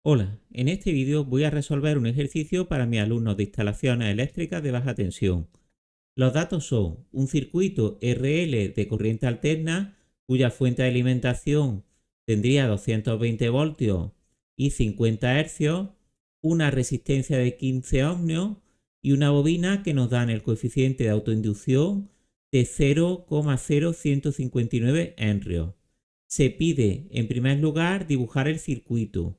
Hola, en este vídeo voy a resolver un ejercicio para mis alumnos de instalaciones eléctricas de baja tensión. Los datos son un circuito RL de corriente alterna cuya fuente de alimentación tendría 220 voltios y 50 hercios, una resistencia de 15 ohmios y una bobina que nos dan el coeficiente de autoinducción de 0,0159 henrios. Se pide en primer lugar dibujar el circuito,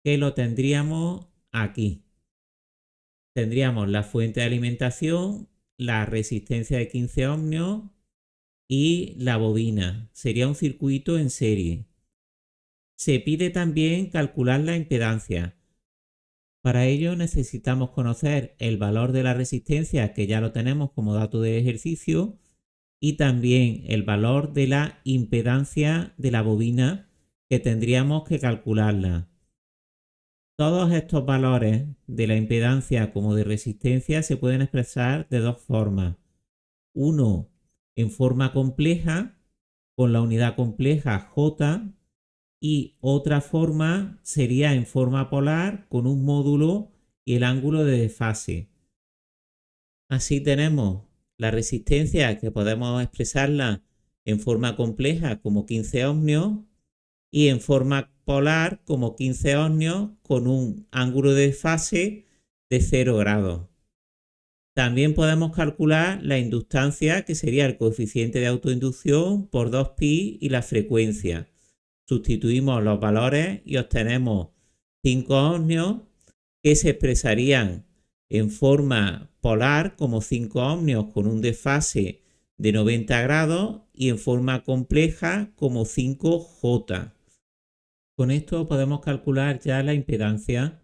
que lo tendríamos aquí. Tendríamos la fuente de alimentación, la resistencia de 15 ohmios y la bobina. Sería un circuito en serie. Se pide también calcular la impedancia. Para ello necesitamos conocer el valor de la resistencia, que ya lo tenemos como dato de ejercicio, y también el valor de la impedancia de la bobina, que tendríamos que calcularla. Todos estos valores de la impedancia como de resistencia se pueden expresar de dos formas. Uno, en forma compleja, con la unidad compleja J, y otra forma sería en forma polar, con un módulo y el ángulo de desfase. Así tenemos la resistencia, que podemos expresarla en forma compleja como 15 ohmios, y en forma polar como 15 ohmios con un ángulo de fase de 0 grados. También podemos calcular la inductancia, que sería el coeficiente de autoinducción por 2pi y la frecuencia. Sustituimos los valores y obtenemos 5 ohmios, que se expresarían en forma polar como 5 ohmios con un desfase de 90 grados y en forma compleja como 5J. Con esto podemos calcular ya la impedancia,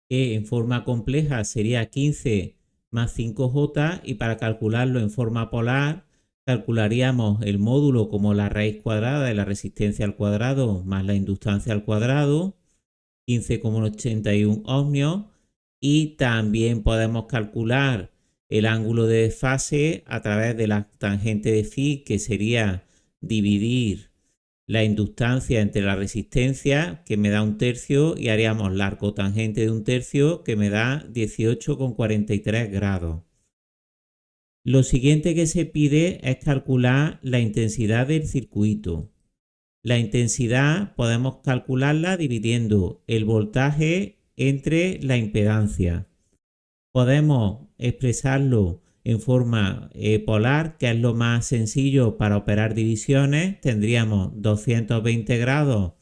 que en forma compleja sería 15 más 5J, y para calcularlo en forma polar calcularíamos el módulo como la raíz cuadrada de la resistencia al cuadrado más la inductancia al cuadrado, 15,81 ohmios, y también podemos calcular el ángulo de desfase a través de la tangente de phi, que sería dividir la inductancia entre la resistencia, que me da 1/3, y haríamos la arcotangente de 1/3, que me da 18,43 grados. Lo siguiente que se pide es calcular la intensidad del circuito. La intensidad podemos calcularla dividiendo el voltaje entre la impedancia. Podemos expresarlo en forma polar, que es lo más sencillo para operar divisiones. Tendríamos 220 grados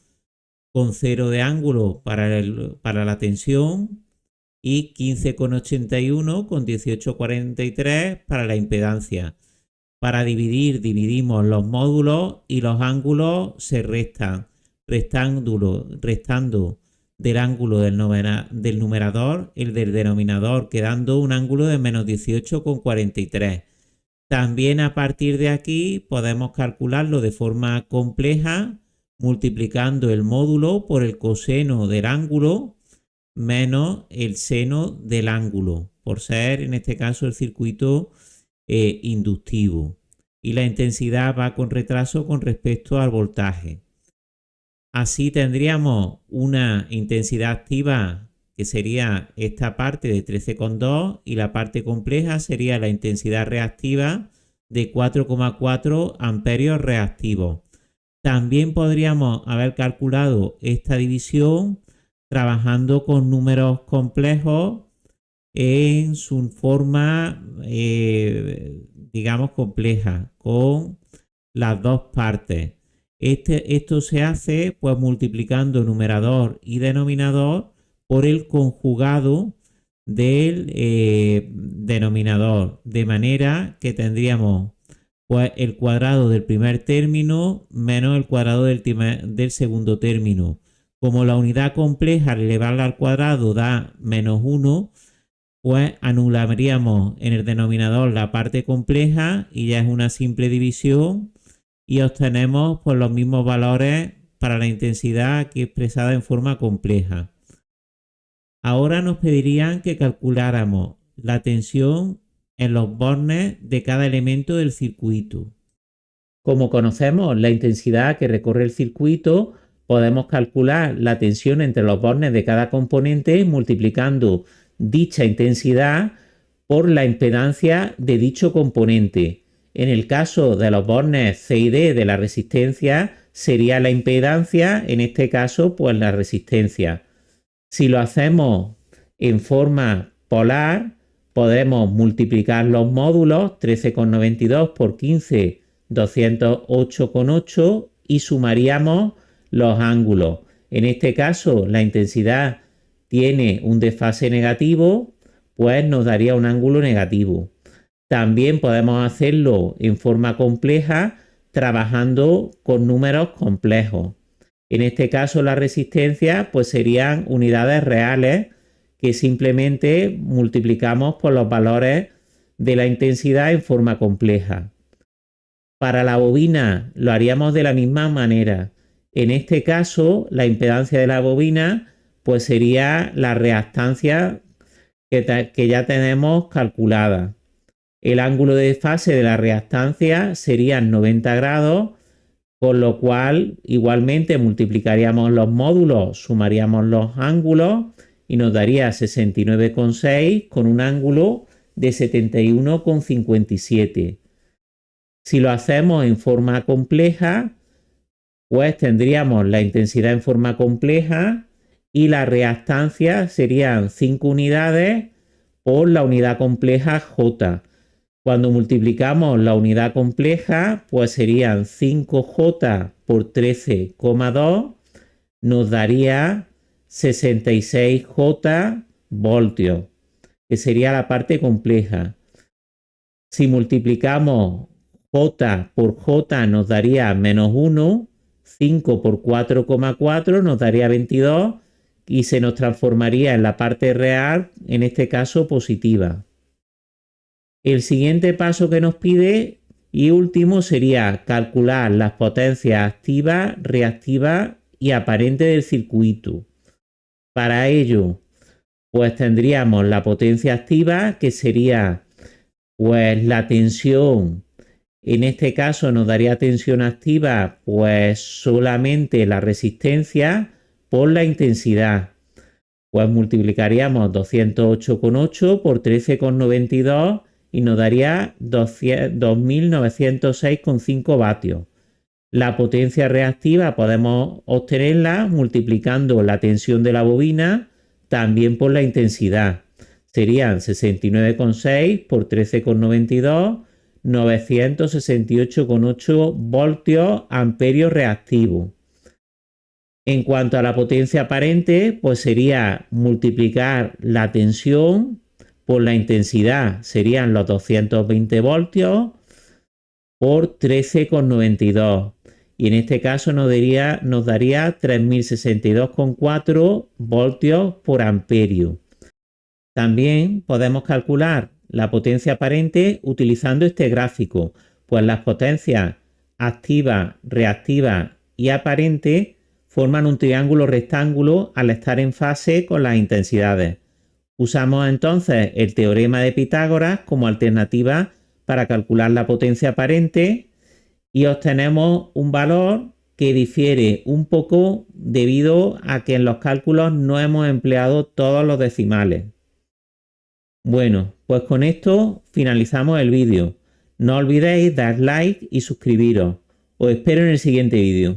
con 0 de ángulo para la tensión y 15,81 con 18,43 para la impedancia. Para dividir, dividimos los módulos y los ángulos se restan, restando del ángulo del numerador el del denominador, quedando un ángulo de menos 18,43. También a partir de aquí podemos calcularlo de forma compleja, multiplicando el módulo por el coseno del ángulo menos el seno del ángulo, por ser en este caso el circuito inductivo. Y la intensidad va con retraso con respecto al voltaje. Así tendríamos una intensidad activa, que sería esta parte de 13,2, y la parte compleja sería la intensidad reactiva de 4,4 amperios reactivos. También podríamos haber calculado esta división trabajando con números complejos en su forma, digamos, compleja, con las dos partes. Esto se hace pues multiplicando numerador y denominador por el conjugado del denominador, de manera que tendríamos pues el cuadrado del primer término menos el cuadrado del segundo término. Como la unidad compleja al elevarla al cuadrado da -1, pues anularíamos en el denominador la parte compleja y ya es una simple división, y obtenemos pues los mismos valores para la intensidad aquí expresada en forma compleja. Ahora nos pedirían que calculáramos la tensión en los bornes de cada elemento del circuito. Como conocemos la intensidad que recorre el circuito, Podemos calcular la tensión entre los bornes de cada componente multiplicando dicha intensidad por la impedancia de dicho componente. En el caso de los bornes C y D de la resistencia, sería la impedancia, en este caso, pues la resistencia. Si lo hacemos en forma polar, podemos multiplicar los módulos 13,92 por 15, 208,8 y sumaríamos los ángulos. En este caso, la intensidad tiene un desfase negativo, pues nos daría un ángulo negativo. También podemos hacerlo en forma compleja trabajando con números complejos. En este caso la resistencia pues serían unidades reales que simplemente multiplicamos por los valores de la intensidad en forma compleja. Para la bobina lo haríamos de la misma manera. En este caso la impedancia de la bobina pues sería la reactancia que ya tenemos calculada. El ángulo de desfase de la reactancia sería 90 grados, con lo cual igualmente multiplicaríamos los módulos, sumaríamos los ángulos y nos daría 69,6 con un ángulo de 71,57. Si lo hacemos en forma compleja, pues tendríamos la intensidad en forma compleja y la reactancia serían 5 unidades por la unidad compleja J. Cuando multiplicamos la unidad compleja, pues serían 5J por 13,2, nos daría 66J voltios, que sería la parte compleja. Si multiplicamos J por J nos daría menos 1, 5 por 4,4 nos daría 22 y se nos transformaría en la parte real, en este caso positiva. El siguiente paso que nos pide y último sería calcular las potencias activas, reactivas y aparentes del circuito. Para ello, pues tendríamos la potencia activa, que sería pues la tensión. En este caso nos daría tensión activa pues solamente la resistencia por la intensidad. Pues multiplicaríamos 208,8 por 13,92 y nos daría 2.906,5 vatios. La potencia reactiva podemos obtenerla multiplicando la tensión de la bobina también por la intensidad. Serían 69,6 por 13,92, 968,8 voltios amperios reactivos. En cuanto a la potencia aparente, pues sería multiplicar la tensión por la intensidad, serían los 220 voltios por 13,92. Y en este caso nos daría 3.062,4 voltios por amperio. También podemos calcular la potencia aparente utilizando este gráfico, pues las potencias activa, reactiva y aparente forman un triángulo rectángulo al estar en fase con las intensidades. Usamos entonces el teorema de Pitágoras como alternativa para calcular la potencia aparente y obtenemos un valor que difiere un poco debido a que en los cálculos no hemos empleado todos los decimales. Bueno, pues con esto finalizamos el vídeo. No olvidéis dar like y suscribiros. Os espero en el siguiente vídeo.